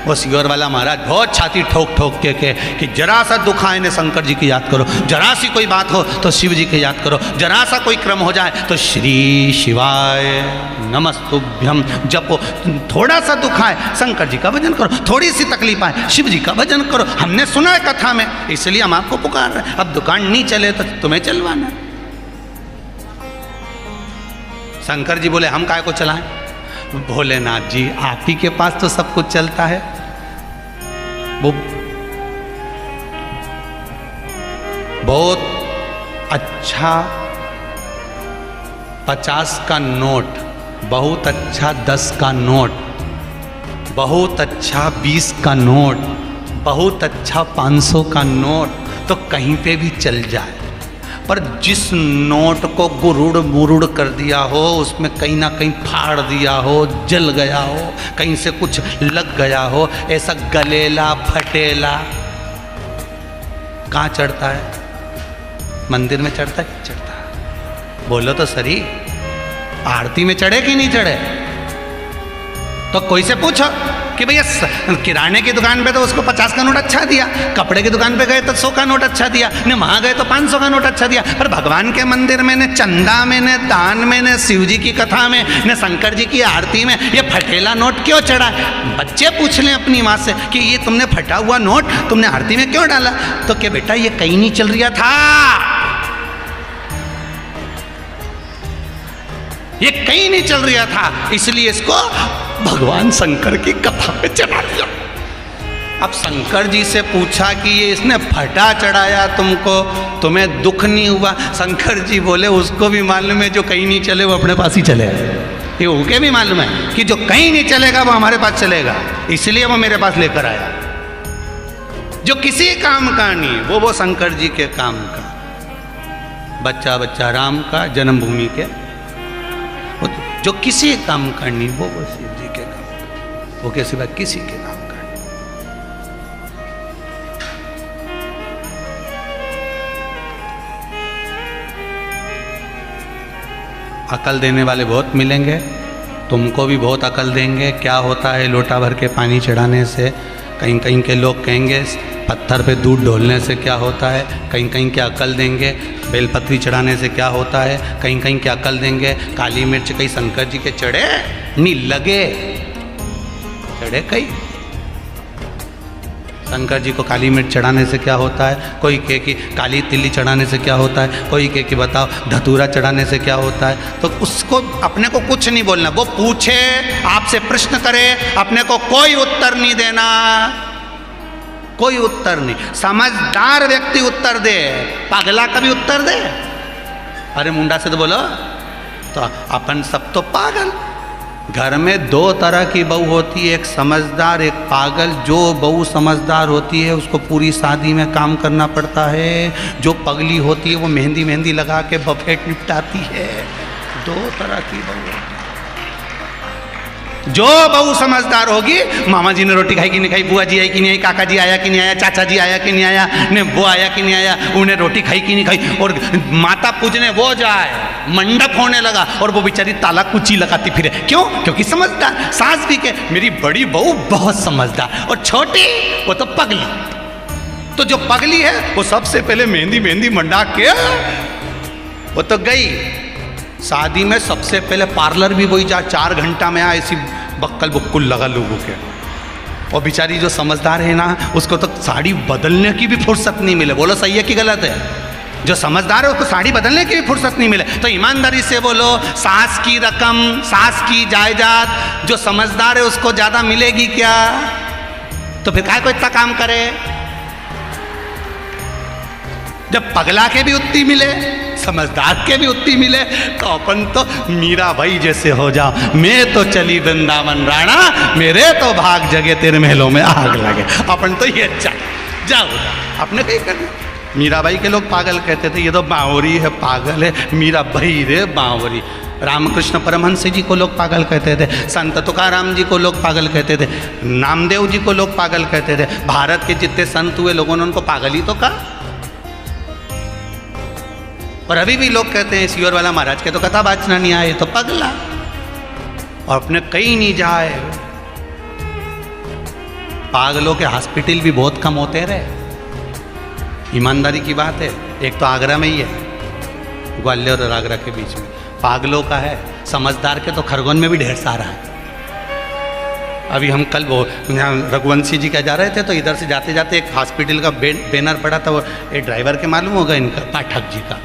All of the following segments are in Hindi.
वो सियोर वाला महाराज बहुत छाती ठोक ठोक के कि जरा सा दुख आए ने शंकर जी की याद करो, जरा सी कोई बात हो तो शिव जी की याद करो, जरा सा कोई क्रम हो जाए तो श्री शिवाय नमस्तुभ्यम जपो, थोड़ा सा दुख आए शंकर जी का भजन करो, थोड़ी सी तकलीफ आए शिव जी का भजन करो। हमने सुना है कथा में, इसलिए हम आपको पुकार रहे हैं। अब दुकान नहीं चले तो तुम्हें चलवाना। शंकर जी बोले हम काय को चलाएं? भोलेनाथ जी आप ही के पास तो सब कुछ चलता है। वो बहुत अच्छा 50 का नोट, बहुत अच्छा 10 का नोट, बहुत अच्छा 20 का नोट, बहुत अच्छा 500 का नोट तो कहीं पे भी चल जाए, पर जिस नोट को गुरुड़ मुरुड़ कर दिया हो, उसमें कहीं ना कहीं फाड़ दिया हो, जल गया हो, कहीं से कुछ लग गया हो, ऐसा गलेला फटेला कहाँ चढ़ता है? मंदिर में चढ़ता है? चढ़ता है। बोलो तो सही, आरती में चढ़े कि नहीं चढ़े? तो कोई से पूछो कि भैया किराने की दुकान पे तो उसको 50 का नोट अच्छा दिया, कपड़े की दुकान पे गए तो 100 का नोट अच्छा दिया, ने वहाँ गए तो 500 का नोट अच्छा दिया, पर भगवान के मंदिर में ने चंदा में ने दान में ने शिव जी की कथा में ने शंकर जी की आरती में ये फटेला नोट क्यों चढ़ा? बच्चे पूछ लें अपनी माँ से कि ये तुमने फटा हुआ नोट तुमने आरती में क्यों डाला? तो क्या बेटा ये कहीं नहीं चल रहा था, ये कहीं नहीं चल रहा था, इसलिए इसको भगवान शंकर की कथा पे चढ़ा दिया। अब शंकर जी से पूछा कि ये इसने फटा चढ़ाया तुमको, तुम्हें दुख नहीं हुआ? शंकर जी बोले उसको भी मालूम है जो कहीं नहीं चले वो अपने पास ही चलेगा। ये उनके भी मालूम है कि जो कहीं नहीं चलेगा वो हमारे पास चलेगा, इसलिए वो मेरे पास लेकर आया। जो किसी काम का नहीं वो शंकर जी के काम का, बच्चा बच्चा राम का, जन्मभूमि के, जो किसी काम का नहीं वो शिव जी के काम, वो के सिवा किसी के काम का नहीं। अकल देने वाले बहुत मिलेंगे, तुमको भी बहुत अकल देंगे। क्या होता है लोटा भर के पानी चढ़ाने से? कहीं कहीं के लोग कहेंगे पत्थर पे दूध ढोलने से क्या होता है, कहीं कहीं के अकल देंगे बेलपत्री चढ़ाने से क्या होता है, कहीं कहीं के अकल देंगे काली मिर्च कहीं शंकर जी के चढ़े नहीं लगे, चढ़े कहीं शंकर जी को काली मिर्च चढ़ाने से क्या होता है, कोई कहे कि काली तिल्ली चढ़ाने से क्या होता है, कोई कहे कि बताओ धतूरा चढ़ाने से क्या होता है। तो उसको अपने को कुछ नहीं बोलना, वो पूछे आपसे प्रश्न करे, अपने को कोई उत्तर नहीं देना, कोई उत्तर नहीं। समझदार व्यक्ति उत्तर दे, पागला कभी उत्तर दे? अरे मुंडा से तो बोलो, तो अपन सब तो पागल। घर में 2 तरह की बहू होती है, एक समझदार एक पागल। जो बहू समझदार होती है उसको पूरी शादी में काम करना पड़ता है, जो पगली होती है वो मेहंदी मेहंदी लगा के बफेट निपटाती है। 2 तरह की बहू होती है। जो बहू समझदार होगी, मामा जी ने रोटी खाई कि नहीं खाई, बुआ जी आई कि नहीं आई, काका जी आया कि नहीं आया, चाचा जी आया कि नहीं आया, ने वो आया कि नहीं आया, उन्हें रोटी खाई कि नहीं खाई, और माता पूजने वो जाए, मंडप होने लगा और वो बेचारी ताला कुची लगाती फिरे। क्यों? क्योंकि समझदार। सास भी के मेरी बड़ी बहू बहुत समझदार, और छोटी वो तो पगली। तो जो पगली है वो सबसे पहले मेहंदी मेहंदी मंडा के वो तो गई शादी में। सबसे पहले पार्लर भी वही जा 4 घंटा में आए, ऐसी बक्कल बुक्कुल लगा लोगों के। और बेचारी जो समझदार है ना, उसको तो साड़ी बदलने की भी फुर्सत नहीं मिले। बोलो सही है कि गलत है? जो समझदार है उसको साड़ी बदलने की भी फुर्सत नहीं मिले। तो ईमानदारी से बोलो, सास की रकम, सास की जायदाद जो समझदार है उसको ज़्यादा मिलेगी क्या? तो फिर काहे को इतना काम करे? जब पगला के भी उतनी मिले, समझदार के भी उतनी मिले, तो अपन तो मीरा भाई जैसे हो जाओ। मैं तो चली वृंदावन राणा, मेरे तो भाग जगे तेरे महलों में आग लगे। अपन तो ये अच्छा जाओ, अपने कहीं करना। मीरा भाई के लोग पागल कहते थे, ये तो बावरी है, पागल है, मीरा भाई रे बावरी। रामकृष्ण परमहंस जी को लोग पागल कहते थे, संत तुकाराम जी को लोग पागल कहते थे, नामदेव जी को लोग पागल कहते थे। भारत के जितने संत हुए लोगों ने उनको पागल ही तो कहा। और अभी भी लोग कहते हैं सियोर वाला महाराज के तो कथा बाचना नहीं आए तो पगला, और अपने कहीं नहीं जाए पागलों के हॉस्पिटल भी बहुत कम होते रहे, ईमानदारी की बात है। एक तो आगरा में ही है, ग्वालियर और आगरा के बीच में पागलों का है, समझदार के तो खरगोन में भी ढेर सारा है। अभी हम कल वो रघुवंशी जी क्या जा रहे थे, तो इधर से जाते जाते एक हॉस्पिटल का बैनर पड़ा था, वो एक ड्राइवर के मालूम होगा इनका, पाठक जी का।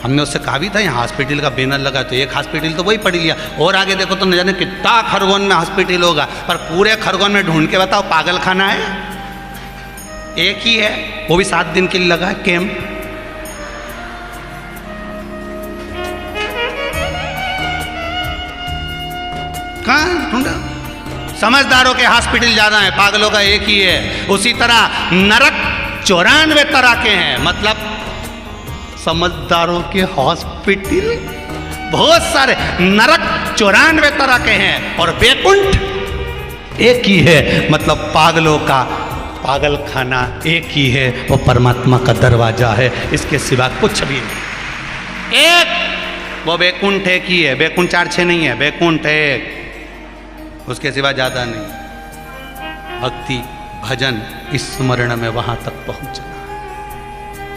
हमने उससे कहा भी था यहाँ हॉस्पिटल का बैनर लगा, तो एक हॉस्पिटल तो वही पढ़ लिया, और आगे देखो तो न जाने कितना खरगोन में हॉस्पिटल होगा, पर पूरे खरगोन में ढूंढ के बताओ पागल खाना है एक ही है, वो भी 7 दिन के लिए लगा है कैंप। कहाँ ढूंढा? समझदारों के हॉस्पिटल ज्यादा है, पागलों का एक ही है। उसी तरह नरक 94 तरह के हैं, मतलब समझदारों के हॉस्पिटल बहुत सारे, नरक 94 तरह के हैं, और बैकुंठ एक ही है, मतलब पागलों का पागल खाना एक ही है, वो परमात्मा का दरवाजा है, इसके सिवा कुछ भी नहीं। एक वो बैकुंठ एक ही है, बैकुंठ 4-6 नहीं है, बैकुंठ एक, उसके सिवा ज्यादा नहीं। भक्ति भजन स्मरण में वहां तक पहुंचना।